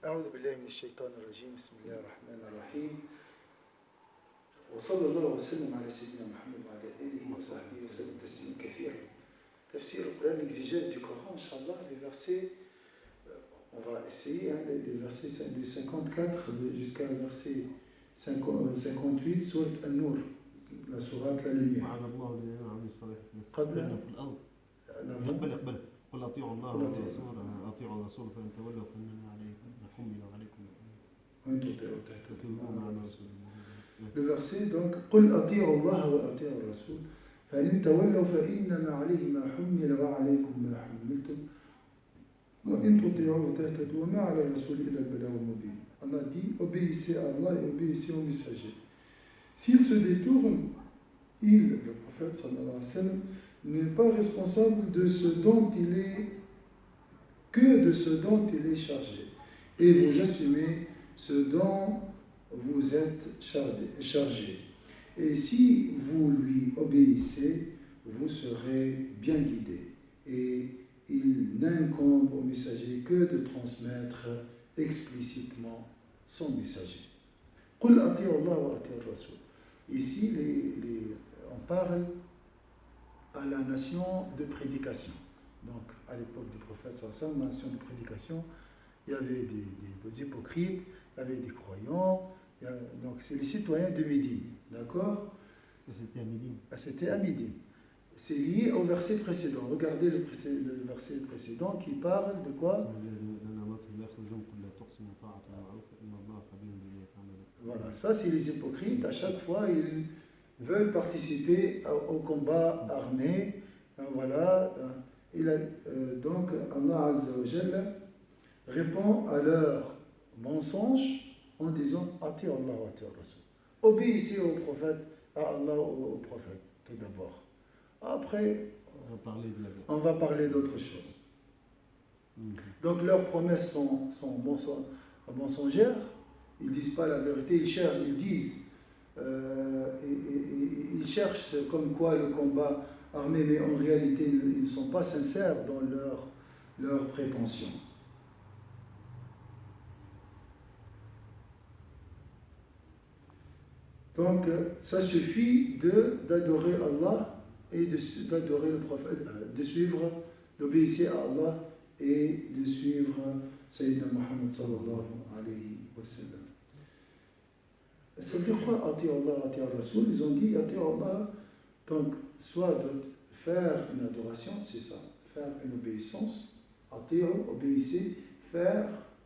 أعوذ بالله من الشيطان الرجيم بسم الله الرحمن الرحيم وصلى الله وسلم على سيدنا محمد وعلى آله وصحبه وسلم تسليما كثيرا. Tafsir au Coran, l'exégèse du Coran, Inch'Allah, les versets, on va essayer, les versets de 54 jusqu'à verset 58, sourate An-Nur, la sourate La Lumière. قبل يقبل قل أطيعوا الله والرسول أطيعوا الرسول فإن تولوا فإنما عليكم حمل وعليكم Le verset donc قل أطيعوا الله وأطيعوا الرسول فإن تولوا فإنما عليه ما حمل وعليكم ما حملتم وإن تطيعوه تهتدوا وما على الرسول إلا البلاغ المبين. Allah dit obéissez à Allah et obéissez aux messagers. S'il se détourne, le prophète sallallahu alayhi wa sallam, n'est pas responsable de ce dont il est, que de ce dont il est chargé. Et vous assumez ce dont vous êtes chargé. Et si vous lui obéissez, vous serez bien guidé. Et il n'incombe au messager que de transmettre explicitement son messager. قل أطيعوا الله وأطيعوا الرسول. Ici, on parle à la nation de prédication. Donc, à l'époque du prophète sallallahu alayhi wa sallam, la nation de prédication, il y avait des hypocrites, il y avait des croyants, donc c'est les citoyens de Médine, d'accord? C'était à Médine. C'était à Médine. C'est lié au verset précédent. Regardez le verset précédent qui parle de quoi? Voilà, ça c'est les hypocrites. À chaque fois, ils veulent participer au combat armé. Voilà. Donc, Allah Azza wa Jalla répond à leur mensonge en disant Ati Allah wa ati Rasul. Obéissez au prophète, à Allah au prophète, tout d'abord. Après, on va parler d'autre chose. Donc, leurs promesses sont mensongères. Ils ne disent pas la vérité. Ils disent, ils cherchent comme quoi le combat armé, mais en réalité, ils ne sont pas sincères dans leurs prétentions. Donc, ça suffit d'adorer Allah et d'adorer le prophète, de suivre, d'obéir à Allah et de suivre Sayyidina Muhammad sallallahu alayhi wa sallam. Ça veut dire quoi, Ati Allah, Ati al-Rasul? Ils ont dit Ati Allah, donc soit de faire une adoration, c'est ça, faire une obéissance, Ati, obéissez,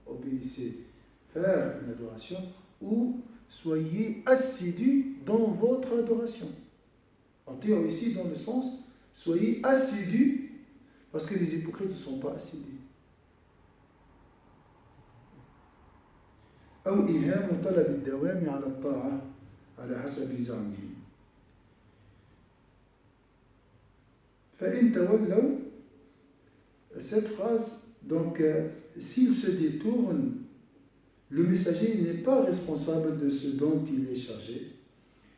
obéissez, faire une adoration, ou soyez assidus dans votre adoration. Ati ici dans le sens, soyez assidus, parce que les hypocrites ne sont pas assidus. أو إيهام طلب الدوام على الطاعة على حسب زعمهم. فإن تولوا, cette phrase, donc, s'il se détourne, le messager n'est pas responsable de ce dont il est chargé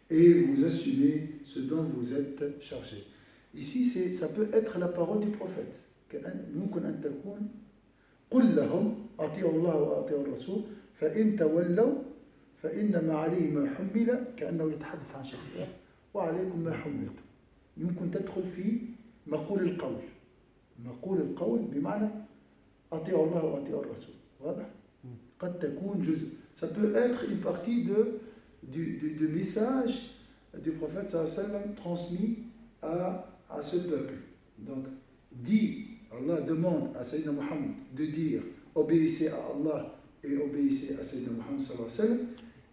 et vous assumez ce dont vous êtes chargé. Ici, ça peut être la parole du prophète. ممكن أن تكون قل لهم أطيعوا الله وأطيعوا الرسول فإن تولوا فإنما عليه ما حمل كأنه يتحدث عن شخصه وعليكم ما حملتم. يمكن تدخل في مقول القول بمعنى أطيعوا الله وأطيعوا الرسول. واضح؟ قد تكون جزء. Ça peut être une partie du message du prophète sallallahu alayhi wa sallam transmis à ce peuple. Donc, Allah demande à Sayyidina Muhammad de dire obéissez à Allah et obéissez à Sayyidina Muhammad sallallahu alayhi wa sallam,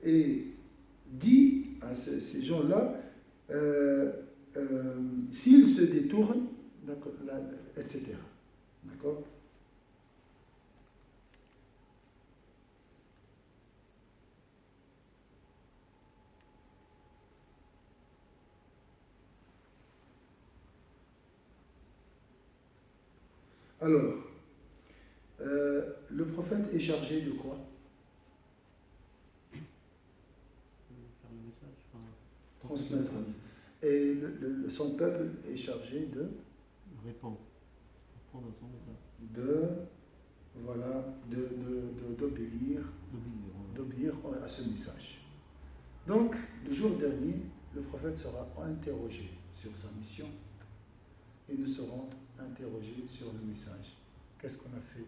et dit à ces gens-là s'ils se détournent, etc. D'accord? Alors, le prophète est chargé de quoi? Faire le message, transmettre. Et son peuple est chargé de répondre à son message. D'obéir à ce message. Donc, le jour dernier, le prophète sera interrogé sur sa mission et nous serons interrogés sur le message. Qu'est-ce qu'on a fait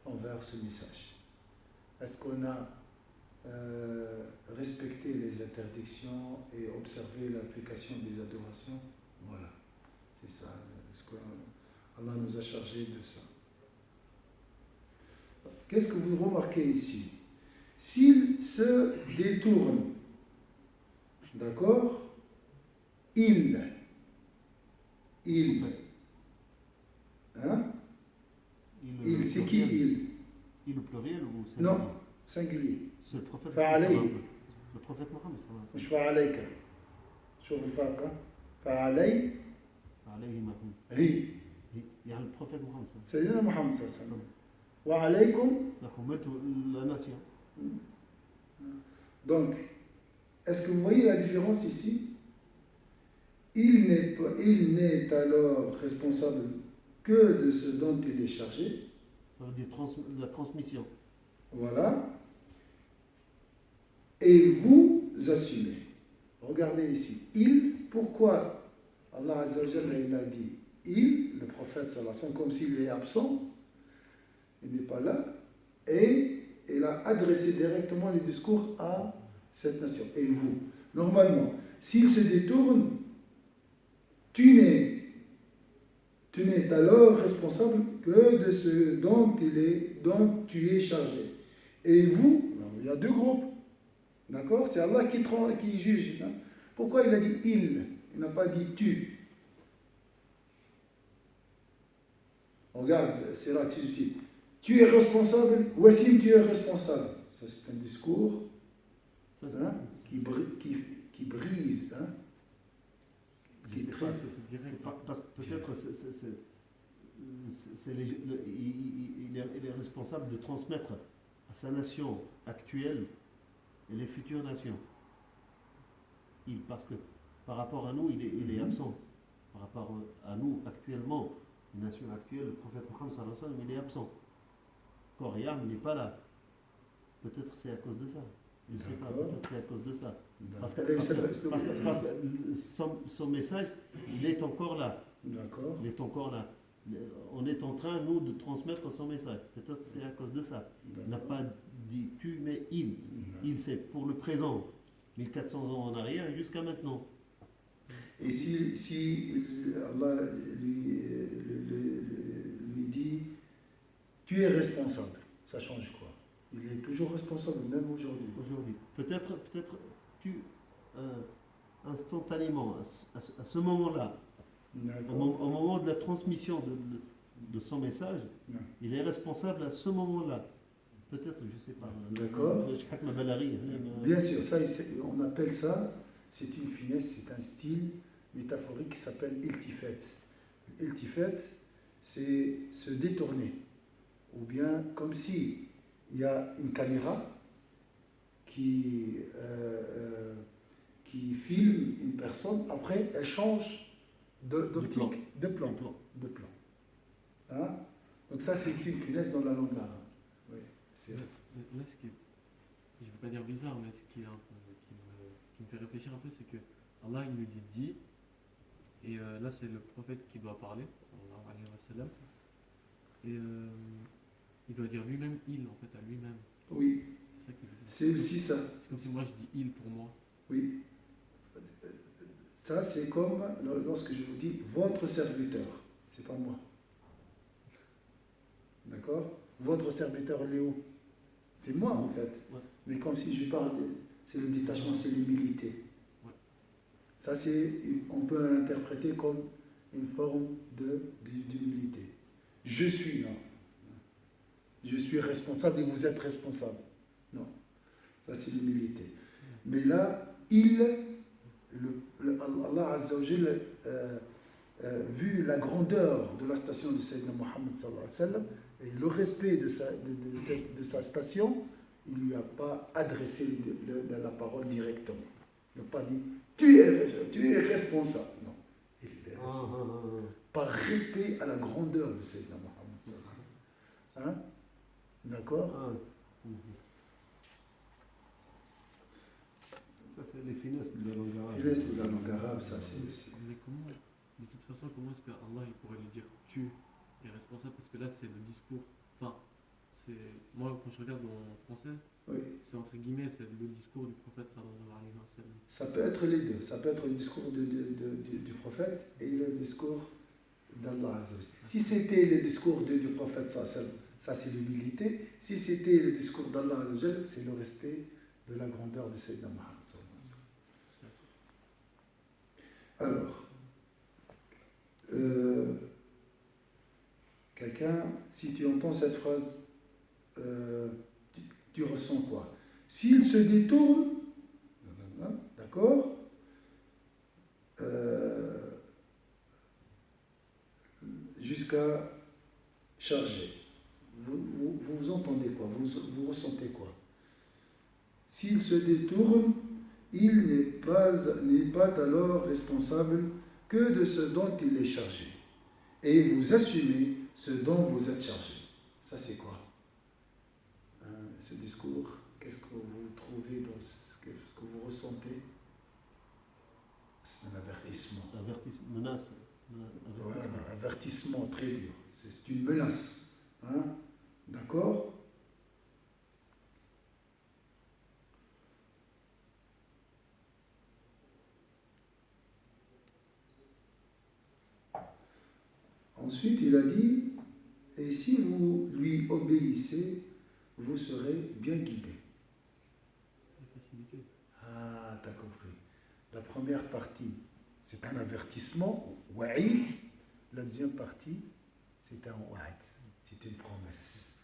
envers ce message? Est-ce qu'on a respecté les interdictions et observé l'application des adorations? Voilà, c'est ça. Ce qu'Allah nous a chargé de ça. Qu'est-ce que vous remarquez ici? S'il se détourne, d'accord, il, hein? Il, c'est qui il? Il au pluriel ou singulier? Non, singulier. C'est le prophète. فعليه. Le prophète Mohammed صلى الله عليه مش وسلم. فعليك. شوف الفرق. فعلي عليه ما هو. هي. يعني le prophète Mohammed صلى الله عليه وسلم. سيدنا محمد صلى الله عليه وسلم. وعليكم. حملت la nation. Donc, est-ce que vous voyez la différence ici? Il n'est alors responsable que de ce dont il est chargé. Ça veut dire la transmission. Voilà. Et vous assumez. Regardez ici. Il, pourquoi Allah Azza wa Jalla, il a dit il, le prophète sallallahu alayhi wa sallam, comme s'il est absent, il n'est pas là, et il a adressé directement les discours à cette nation. Et vous, normalement, s'il se détourne, tu n'es alors responsable que de ce dont tu es chargé. Et vous, il y a deux groupes. D'accord? C'est Allah qui juge. Hein? Pourquoi il a dit il? Il n'a pas dit tu. Regarde, c'est là que tu. Tu es responsable, Wassim, tu es responsable. Ça, c'est un discours hein, qui brise. Hein? Je sais pas, parce que peut-être il est responsable de transmettre à sa nation actuelle et les futures nations. Parce que par rapport à nous, il est absent. Par rapport à nous actuellement, les nations actuelles, le prophète Mohammed sallallahu alayhi wa sallam, il est absent. Coréam n'est pas là. Peut-être c'est à cause de ça. Je ne sais pas, peut-être c'est à cause de ça. Parce que son message, il est encore là. D'accord. Il est encore là. On est en train, nous, de transmettre son message. Peut-être c'est à cause de ça. Il n'a pas dit tu, mais il. Il, c'est pour le présent. 1400 ans en arrière et jusqu'à maintenant. Et si Allah lui dit tu es responsable, ça change quoi? Il est toujours responsable, même aujourd'hui. Peut-être instantanément, à ce moment-là, au moment de la transmission de son message, il est responsable à ce moment-là. Peut-être, je ne sais pas. D'accord. Bien sûr, ça, on appelle ça, c'est une finesse, c'est un style métaphorique qui s'appelle iltifat. Iltifat, c'est se détourner. Ou bien comme si il y a une caméra qui filme une personne, après elle change d'optique, de plan. Hein? Donc ça c'est une finesse dans la langue arabe. Oui, là, ce qui est, je ne veux pas dire bizarre, mais ce qui me fait réfléchir un peu, c'est que Allah il nous dit dis, et là c'est le prophète qui doit parler, sallallahu alayhi wa sallam, et il doit dire lui-même il en fait à lui-même. Oui. C'est ça qui c'est aussi ça. C'est comme si moi je dis il pour moi. Oui. Ça c'est comme lorsque je vous dis votre serviteur, c'est pas moi. D'accord? Votre serviteur Léo, c'est moi en fait. Ouais. Mais comme si je parle, c'est le détachement, c'est l'humilité. Ouais. Ça on peut l'interpréter comme une forme d'humilité. Je suis, non. Je suis responsable et vous êtes responsable. Non. Ça c'est l'humilité. Mais là, Allah Azza wa Jalla, vu la grandeur de la station de Sayyidina Muhammad sallallahu alayhi wa sallam, et le respect de sa station, il ne lui a pas adressé la parole directement. Il n'a pas dit tu es responsable. Non. Il est responsable. Par respect à la grandeur de Sayyidina Muhammad sallallahu alayhi wa sallam. Hein? D'accord? c'est les finesses de la langue arabe. Finesse de la langue arabe, ça c'est. Mais comment, de toute façon, comment est-ce qu'Allah il pourrait lui dire tu es responsable? Parce que là, c'est le discours. Enfin, c'est. Moi, quand je regarde en français, Oui. c'est entre guillemets, c'est le discours du prophète sallallahu alayhi wa sallam. Ça peut être les deux. Ça peut être le discours du prophète et le discours d'Allah Azza wa Jalla. Si c'était le discours du prophète, ça c'est l'humilité. Si c'était le discours d'Allah Azza wa Jalla, c'est le respect de la grandeur de Sayyidina Muhammad. Alors, quelqu'un, si tu entends cette phrase, tu ressens quoi? S'il se détourne, d'accord, jusqu'à charger, vous entendez quoi? Vous ressentez quoi? S'il se détourne, il n'est pas alors responsable que de ce dont il est chargé. Et vous assumez ce dont vous êtes chargé. Ça c'est quoi? Ce discours, qu'est-ce que vous trouvez dans ce que vous ressentez? C'est un avertissement. Avertissement, menace. Avertissement. Ouais, avertissement très dur. C'est une menace. Hein? D'accord? Ensuite, il a dit, et si vous lui obéissez, vous serez bien guidé. La facilité. Ah, t'as compris. La première partie, c'est un avertissement, wa'id. La deuxième partie, c'est un wa'ad. C'est une promesse.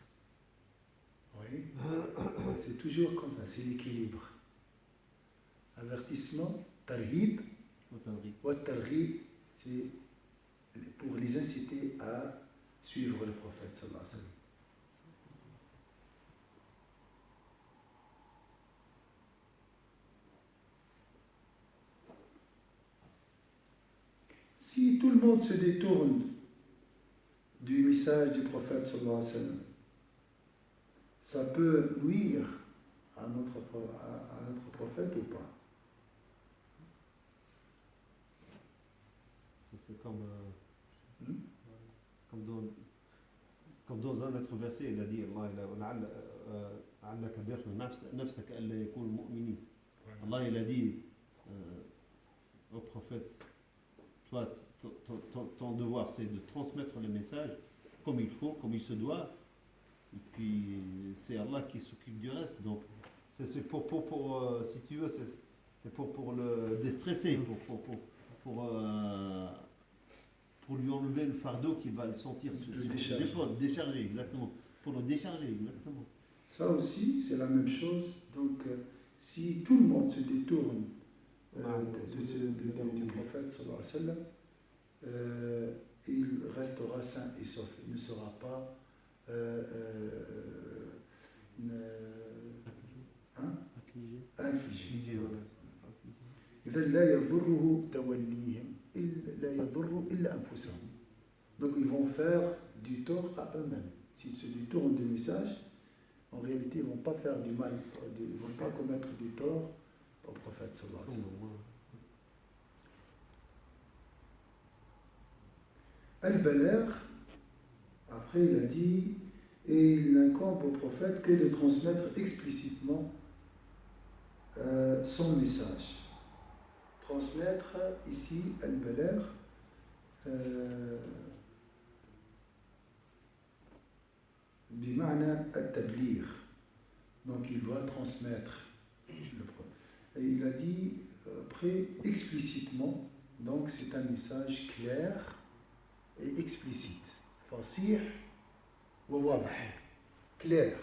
Oui. C'est toujours comme ça, c'est l'équilibre. Avertissement, tarhib. Wa tarhib, c'est pour les inciter à suivre le prophète sallallahu alayhi wa sallam. Si tout le monde se détourne du message du prophète sallallahu alayhi wa sallam, ça peut nuire à notre prophète ou pas? Ça, c'est comme dans un autre verset, il a dit Allah il a dit au prophète, toi ton devoir c'est de transmettre le message comme il faut, comme il se doit, et puis c'est Allah qui s'occupe du reste. Donc c'est pour si tu veux, c'est pour le déstresser, pour lui enlever le fardeau qu'il va le sentir sur ses épaules, décharger, exactement. Pour le décharger, exactement. Ça aussi, c'est la même chose. Donc, si tout le monde se détourne du prophète, sallallahu alayhi wa sallam, il restera sain et sauf. Il ne sera pas infligé. إذا لا يضره توليهم لا يضر إلا أنفسهم. Donc ils vont faire du tort à eux-mêmes. S'ils se détournent du message, en réalité ils ne vont pas faire du mal, ils ne vont pas commettre du tort au prophète sallallahu alayhi wa sallam. Al-Balagh, après il a dit, et il n'incombe au prophète que de transmettre explicitement son message. Transmettre ici Al-Balagh, bima'na al-tabligh. Donc il doit transmettre le prophète. Et il a dit après explicitement, donc c'est un message clair et explicite. Fasih wa wadah, clair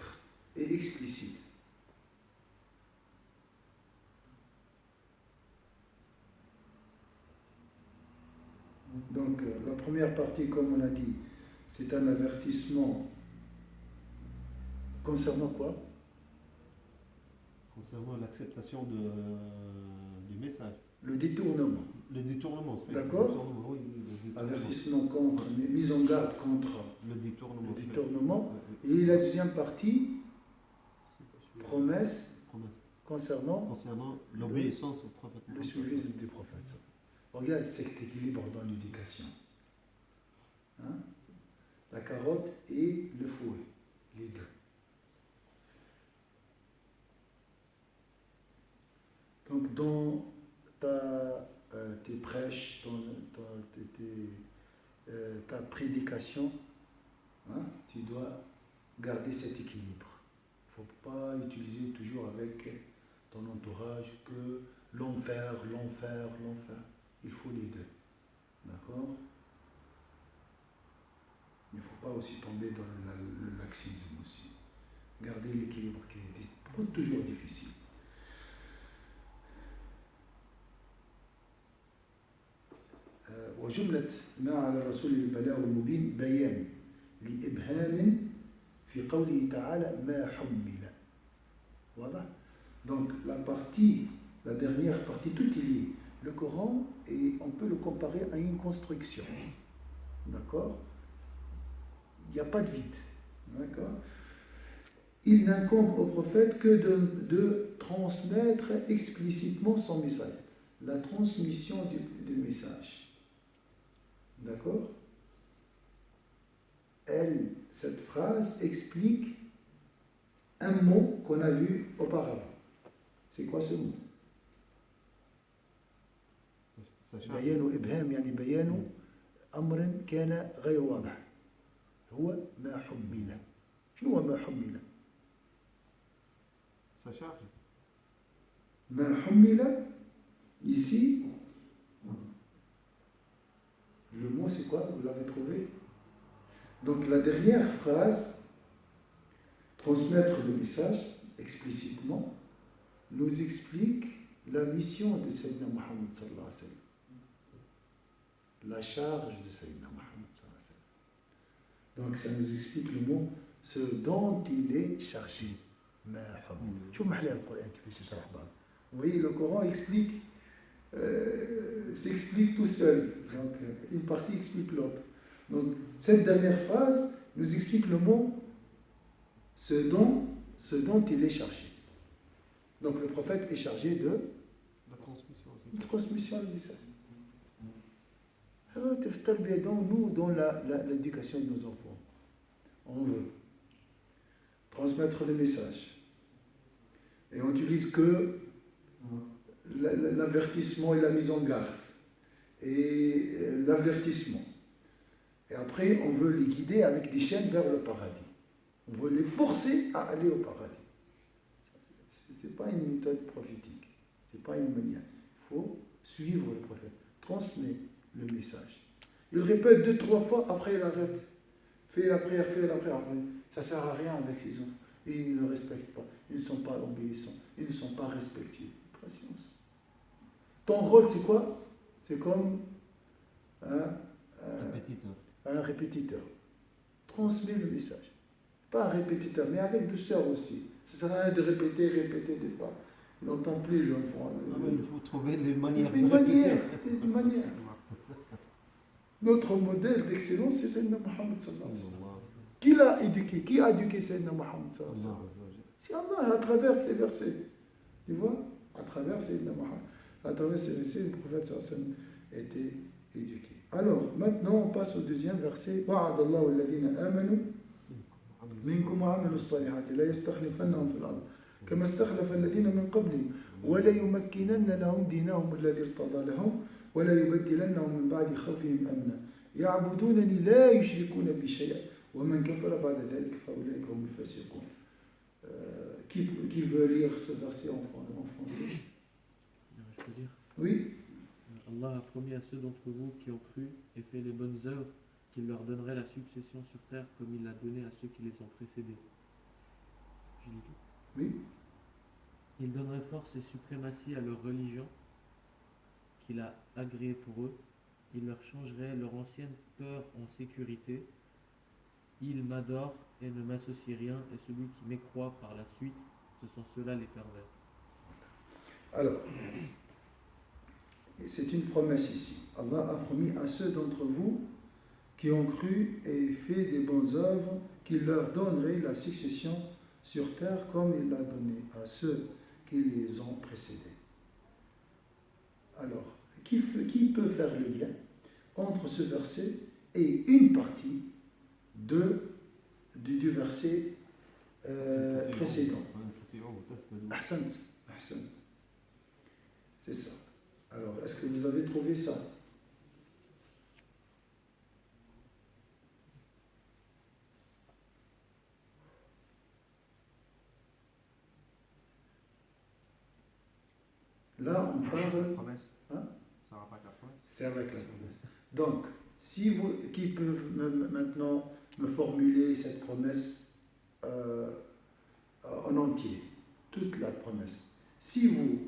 et explicite. Donc la première partie, comme on a dit, c'est un avertissement concernant quoi? Concernant l'acceptation du message. Le détournement. Le détournement, c'est d'accord? Oui, avertissement contre, mise en garde contre le détournement. Le détournement. Et la deuxième partie, promesse concernant l'obéissance au prophète le Mohammed. suivisme du prophète. Regarde cet équilibre dans l'éducation. Hein? La carotte et le fouet, les deux. Donc dans tes prêches, ta prédication, hein, tu dois garder cet équilibre. Il ne faut pas utiliser toujours avec ton entourage que l'enfer. Il faut les deux. D'accord? Il ne faut pas aussi tomber dans le laxisme aussi. Garder l'équilibre qui est toujours difficile. وجملة ما على الرسول البلاغ المبين بيان لإبهام في قوله تعالى ما حمل. Voilà. Donc la dernière partie, tout est lié. Le Coran, et on peut le comparer à une construction. D'accord? Il n'y a pas de vide. D'accord? Il n'incombe au prophète que de transmettre explicitement son message. La transmission du message. D'accord? Cette phrase explique un mot qu'on a vu auparavant. C'est quoi ce mot? بيان إبهام يعني بيان أمر كان غير واضح هو ما حمل. شنو هو ما حمل؟ Ça charge. ما حمل ici, le mot c'est quoi? Vous l'avez trouvé? Donc la dernière phrase, transmettre le message explicitement, nous explique la mission de Sayyidina Muhammad sallallahu alayhi wa sallam. La charge de Sayyidina Muhammad sallallahu alayhi wa sallam. Donc ça nous explique le mot, ce dont il est chargé. شو محلى القرآن كيفاش يشرح بعض. Vous voyez, le Coran s'explique tout seul. Donc une partie explique l'autre. Donc cette dernière phrase nous explique le mot ce dont il est chargé. Donc le prophète est chargé de la transmission du message. Nous, dans l'éducation de nos enfants, on veut transmettre le message. Et on n'utilise que l'avertissement et la mise en garde. Et l'avertissement. Et après, on veut les guider avec des chaînes vers le paradis. On veut les forcer à aller au paradis. Ce n'est pas une méthode prophétique. Ce n'est pas une manière. Il faut suivre le prophète. Transmet le message. Il répète 2-3 fois, après il arrête. Fais la prière. Ça ne sert à rien avec ses enfants. Et ils ne respectent pas. Ils ne sont pas obéissants. Ils ne sont pas respectueux. Patience. Ton rôle, c'est quoi? C'est comme un répétiteur. Transmet le message. Pas un répétiteur, mais avec douceur aussi. Ça sert à rien de répéter des fois. Il n'entend plus l'enfant. Il faut trouver les manières de répéter. répéter. Une manière. Notre modèle d'excellence, c'est Sayyidina Muhammad sallallahu alayhi wa sallam. Qui l'a éduqué? Qui a éduqué Sayyidina Muhammad sallallahu alayhi wa sallam? C'est Allah, à travers ces versets. Tu vois? À travers Sayyidina Muhammad. À travers ces versets, le prophète sallallahu alayhi wa sallam a été éduqué. Alors, maintenant, on passe au deuxième verset. وَعَدَ اللَّهُ الَّذِينَ آمَنُوا منكم وعملوا الصالحات لا يستخلفنهم في الأرض كما استخلف الذين من قبلهم ولا يمكنن لهم دينهم الذي ارتضى لهم ولا يبدلنهم من بعد خوفهم أمنا يعبدونني لا يشركون بي شيئا ومن كفر بعد ذلك فأولئك هم الفاسقون. Qui veut lire ce verset en français? Je peux lire. Oui. Allah a promis à ceux d'entre vous qui ont cru et fait les bonnes œuvres qu'il leur donnerait la succession sur terre comme il l'a donné à ceux qui les ont précédés. Je lis tout. Oui. Il donnerait force et suprématie à leur religion qu'il a agréée pour eux. Il leur changerait leur ancienne peur en sécurité. Ils m'adorent et ne m'associent rien, et celui qui m'écroit par la suite, ce sont ceux-là les pervers. Alors, c'est une promesse ici. Allah a promis à ceux d'entre vous qui ont cru et fait des bonnes œuvres qu'il leur donnerait la succession sur terre comme il l'a donné à ceux qui les ont précédés. Alors, qui peut faire le lien entre ce verset et une partie du verset précédent? Ahsan, ahsan. C'est ça. Alors, est-ce que vous avez trouvé ça? Là, on parle. Promesse. Hein? Ça aura pas que la promesse. C'est avec la promesse. Donc, si vous, qui peut maintenant me formuler cette promesse en entier, toute la promesse. Si vous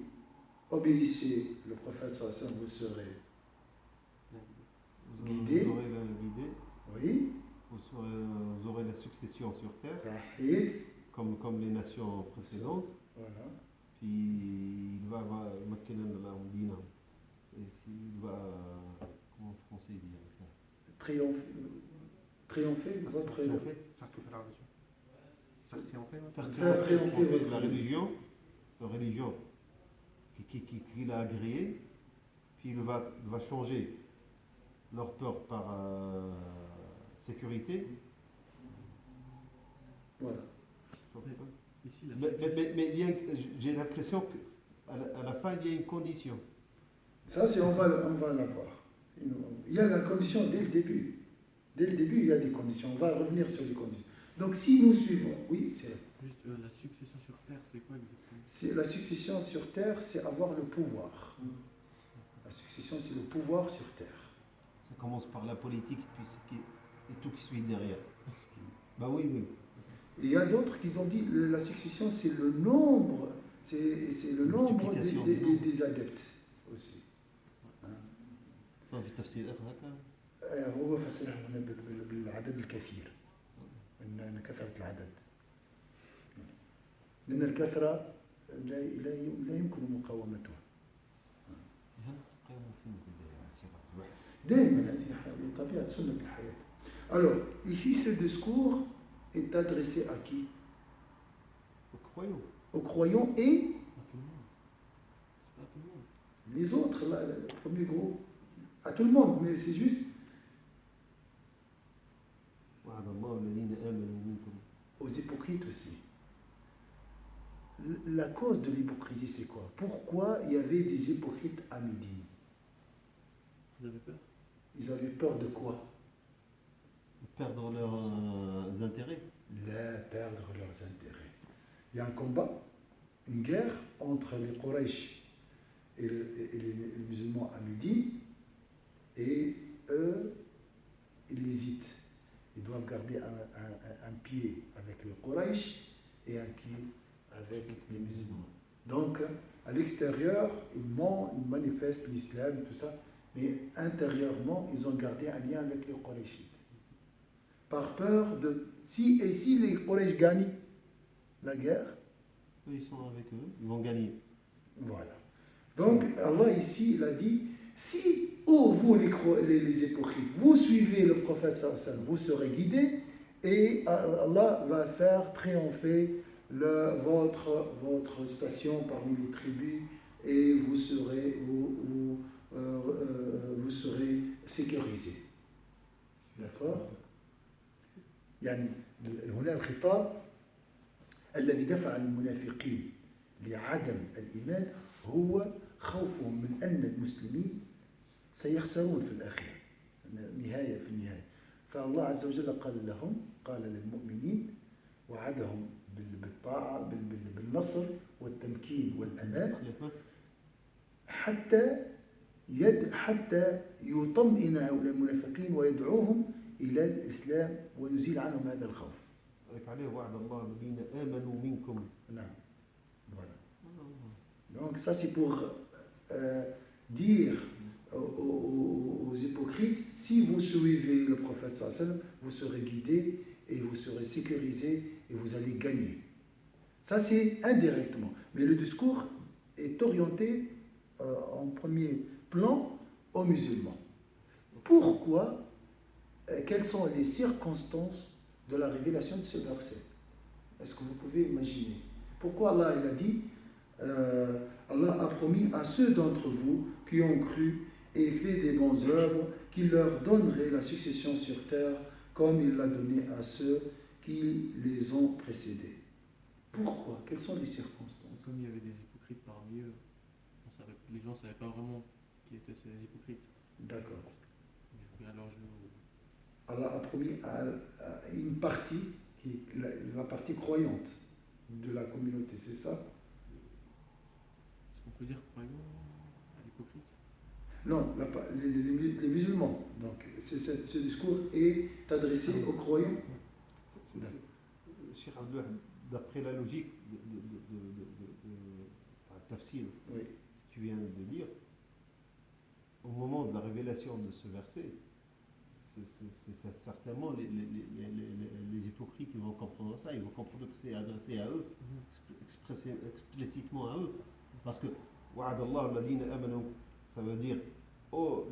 obéissez le prophète sallallahu alayhi wa sallam, vous serez guidé. Vous aurez la guidée, Oui. vous aurez la succession sur terre, Sahid. comme les nations précédentes. Voilà. Puis il va avoir Makkenan de la Medina. Et il va, comment en français dire ça? Triompher de votre. Faire triompher la religion. Faire triompher, ouais. Faire triompher votre la religion qu'il a agréée, puis il va changer leur peur par sécurité. Voilà. Ici, la Mais j'ai l'impression qu'à la fin, il y a une condition. Ça, on va l'avoir. Il y a la condition dès le début. Dès le début, il y a des conditions. On va revenir sur les conditions. Donc, si nous suivons, oui, c'est Juste, la succession sur terre, c'est quoi exactement? C'est la succession sur terre, c'est avoir le pouvoir. La succession, c'est le pouvoir sur terre. Ça commence par la politique, puis et tout qui suit derrière. Bah oui. Et il y a d'autres qui ont dit la succession, c'est le nombre, c'est le nombre des adeptes aussi. في تفسير هكا هو فسرها بالعدد الكثير، ان كثرة العدد، لأن الكثرة لا يمكن مقاومتها. دائما هذه طبيعة سنة الحياة. Alors, ici, ce discours est adressé à qui? aux croyants. Aux croyants et C'est pas tout le monde. les autres, là, le premier groupe. À tout le monde, mais c'est juste aux hypocrites aussi. La cause de l'hypocrisie, c'est quoi? Pourquoi il y avait des hypocrites à Médine? Vous avez peur? Ils avaient peur de quoi? Perdre leurs intérêts. Perdre leurs intérêts. Il y a un combat, une guerre entre les Quraysh et les musulmans à Médine, et eux, ils hésitent. Ils doivent garder un pied avec les Quraysh et un pied avec les musulmans. Donc, à l'extérieur, ils manifestent l'islam, tout ça, mais intérieurement, ils ont gardé un lien avec les Qurayshites. Par peur de... Si les Quraysh gagnent la guerre, Eux, ils sont avec eux, ils vont gagner. voilà. Donc, Allah ici, il a dit, si, vous les hypocrites, vous suivez le prophète sallallahu alayhi wa sallam, vous serez guidés, et Allah va faire triompher votre station parmi les tribus, et vous serez sécurisés. D'accord? يعني هنا الخطاب الذي دفع المنافقين لعدم الإيمان هو خوفهم من أن المسلمين سيخسرون في الآخرة في النهاية. فالله عز وجل قال للمؤمنين وعدهم بالطاعة بالنصر والتمكين والأمان حتى يطمئن هؤلاء المنافقين ويدعوهم إلى الإسلام ويزيل عنهم هذا الخوف. عليه وعد الله الذين آمنوا منكم. نعم. Voilà. Donc ça c'est pour dire aux hypocrites, si vous suivez le prophète sallallahu alayhi wa sallam, vous serez guidés et vous serez sécurisés et vous allez gagner. Ça c'est indirectement. Mais le discours est orienté en premier plan aux musulmans. Pourquoi? Quelles sont les circonstances de la révélation de ce verset? Est-ce que vous pouvez imaginer? Pourquoi Allah il a dit Allah a promis à ceux d'entre vous qui ont cru et fait des bonnes œuvres qu'il leur donnerait la succession sur terre comme il l'a donné à ceux qui les ont précédés. Pourquoi? Quelles sont les circonstances? Comme il y avait des hypocrites parmi eux, les gens ne savaient pas vraiment qui étaient ces hypocrites. D'accord. Alors Allah a promis à une partie, la partie croyante de la communauté, c'est ça? Est-ce qu'on peut dire croyant à l'hypocrite? Non, les musulmans. Donc, ce discours est adressé aux croyants. Cheikh Abdullah, d'après la logique tafsir Oui. que tu viens de dire, au moment de la révélation de ce verset, c'est certainement les hypocrites qui vont comprendre ça, ils vont comprendre que c'est adressé à eux, explicitement à eux. Parce que Wa'ad Allah alladhina amanu, ça veut dire, oh,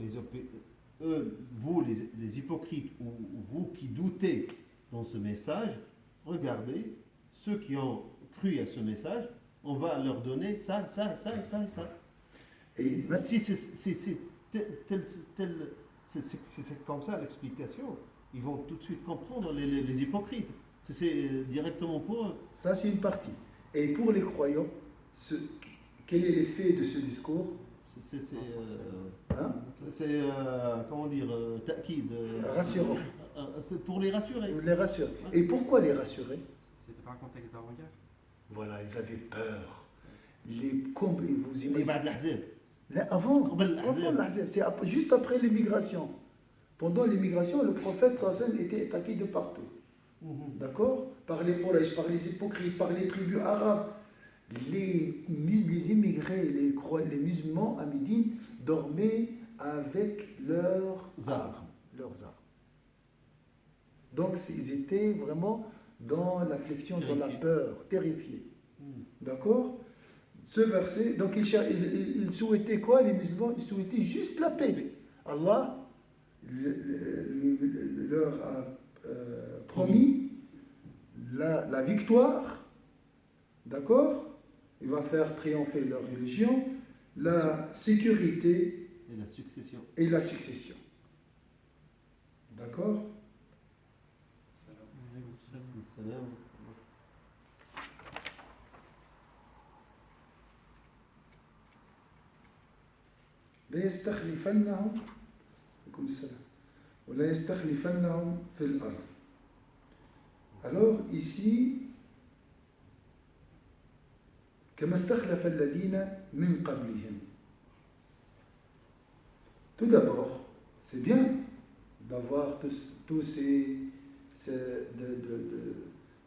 vous les hypocrites, ou vous qui doutez dans ce message, regardez, ceux qui ont cru à ce message, on va leur donner ça, ça, ça, ça et ça. Et si c'est comme ça l'explication, ils vont tout de suite comprendre, les hypocrites, que c'est directement pour eux. Ça, c'est une partie. Et pour les croyants, quel est l'effet de ce discours? Comment dire, ta'kid. Rassurant. C'est pour les rassurer. Les rassurer. Et pourquoi les rassurer? C'était pas un contexte d'avant-guerre. Voilà, ils avaient peur. Vous imaginez. Avant l'Ahzab, c'est juste après l'immigration. Pendant l'immigration, le prophète sallam était attaqué de partout. D'accord? Par les Quraysh, par les hypocrites, par les tribus arabes. Les immigrés, les musulmans à Médine dormaient avec leurs armes. Donc ils étaient vraiment dans l'affliction, dans la peur, terrifiés. D'accord? Ce verset, donc ils souhaitaient quoi, les musulmans? Ils souhaitaient juste la paix. Allah leur a promis la victoire. D'accord? Il va faire triompher leur religion, la sécurité et la succession. D'accord? لا يستخلفنهم عليكم السلام ولا يستخلفنهم في الأرض. Alors ici, كما استخلف الذين من قبلهم. Tout d'abord, c'est bien d'avoir tous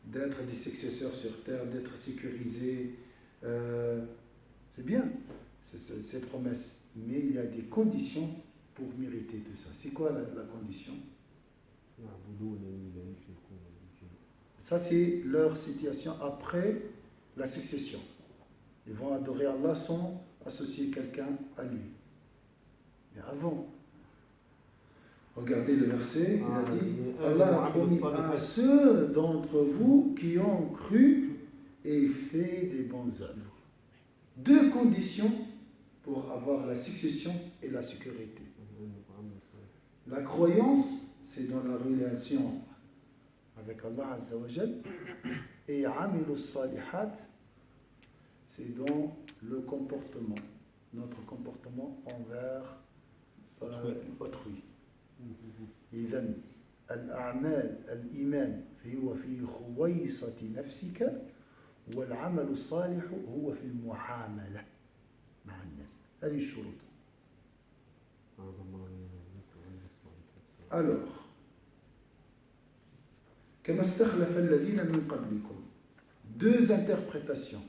d'être des successeurs sur terre, d'être sécurisés. C'est bien, ces promesses. Mais il y a des conditions pour mériter tout ça. C'est quoi la condition? Ça, c'est leur situation après la succession. Ils vont adorer Allah sans associer quelqu'un à lui. Mais avant, regardez le verset, il a dit Allah a promis à ceux d'entre vous qui ont cru et fait des bonnes œuvres. Deux conditions pour avoir la succession et la sécurité. La croyance, c'est dans la relation avec Allah Azza wa Jal, et Amilu Salihat, c'est dans le comportement, notre comportement envers autrui. إذن الأعمال الإيمان فهو في خويصة نفسك والعمل الصالح هو في المعاملة مع الناس. هذه الشروط. Alors, كما استخلف الذين من قبلكم. Deux interprétations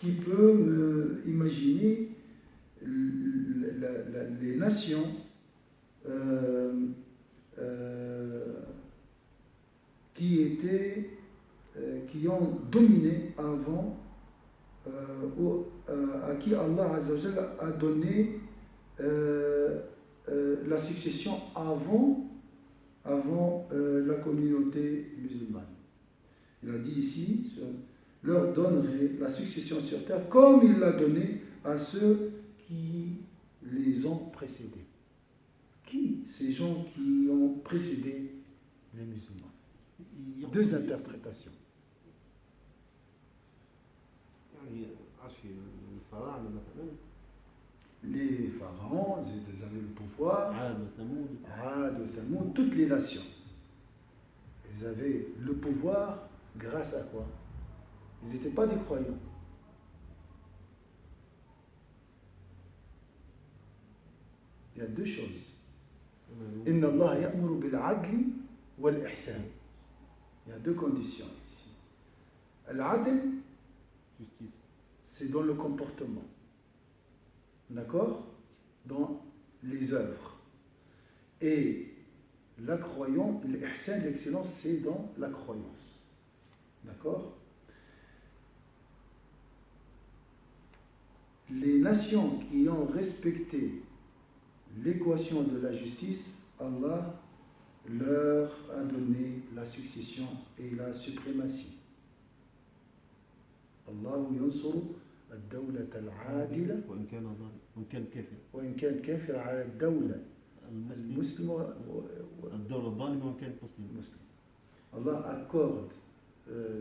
qui peuvent imaginer les nations qui ont dominé avant, à qui Allah Azza wa Jalla a donné la succession avant la communauté musulmane. Il a dit ici, leur donnerait la succession sur terre comme il l'a donné à ceux qui les ont précédés. Qui? Ces gens qui ont précédé les musulmans. Deux interprétations. يعني عارف الفراعنه مثلا Les pharaons, ils avaient le pouvoir, عاد وثمود Ad, Thamoud, toutes les nations. Ils avaient le pouvoir grâce à quoi? Ils n'étaient pas des croyants. Il y a deux choses. Inna Allah ya'muru bil adli wal ihsan. Il y a deux conditions ici. Al-adl, justice. c'est dans le comportement. D'accord? Dans les œuvres. Et la croyance, l'ihsan, l'excellence, c'est dans la croyance. D'accord? Les nations qui ont respecté l'équation de la justice, Allah leur a donné la succession et la suprématie. Allahu yansuru الدولة العادلة وان كان ظالم وان كان كافر وإن كان كافر على الدولة المسلم المسلم الدولة الظالمة وان كان مسلم. والمسلم. Allah accorde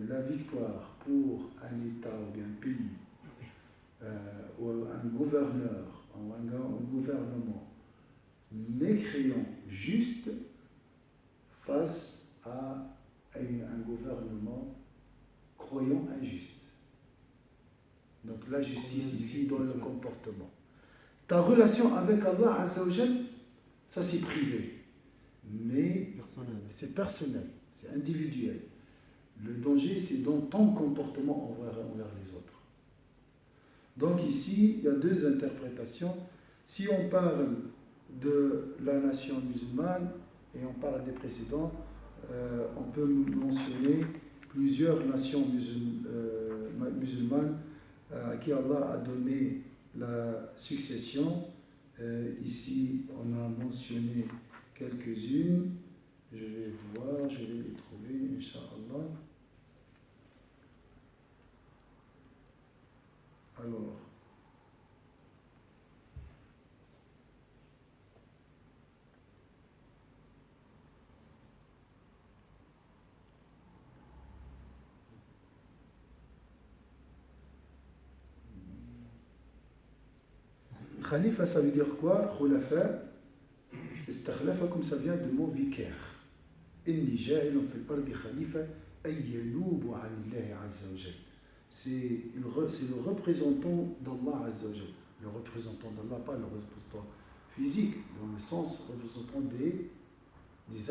la victoire pour un État ou bien un pays, ou un gouverneur, ou un gouvernement mécréant juste face à un gouvernement croyant injuste. Donc la justice ici dans le comportement. Ta relation avec Allah Azza wa Jal, ça c'est privé, mais Personnel. c'est personnel, c'est individuel. Le danger c'est dans ton comportement envers les autres. Donc ici, il y a deux interprétations. Si on parle de la nation musulmane et on parle des précédents, on peut mentionner plusieurs nations musulmanes à qui Allah a donné la succession. Ici, on a mentionné quelques-unes. Je vais voir, je vais les trouver, Inch'Allah. Alors, Khalifa, ça veut dire quoi? Khulafa, istakhlafakum, ça vient du mot vicaire. Inni ja'ilun fil ardi khalifa ay yanubu 'anillahi 'azza wa jalla. C'est le représentant d'Allah Azza wa Jalla. Le représentant d'Allah, pas le représentant physique, dans le sens représentant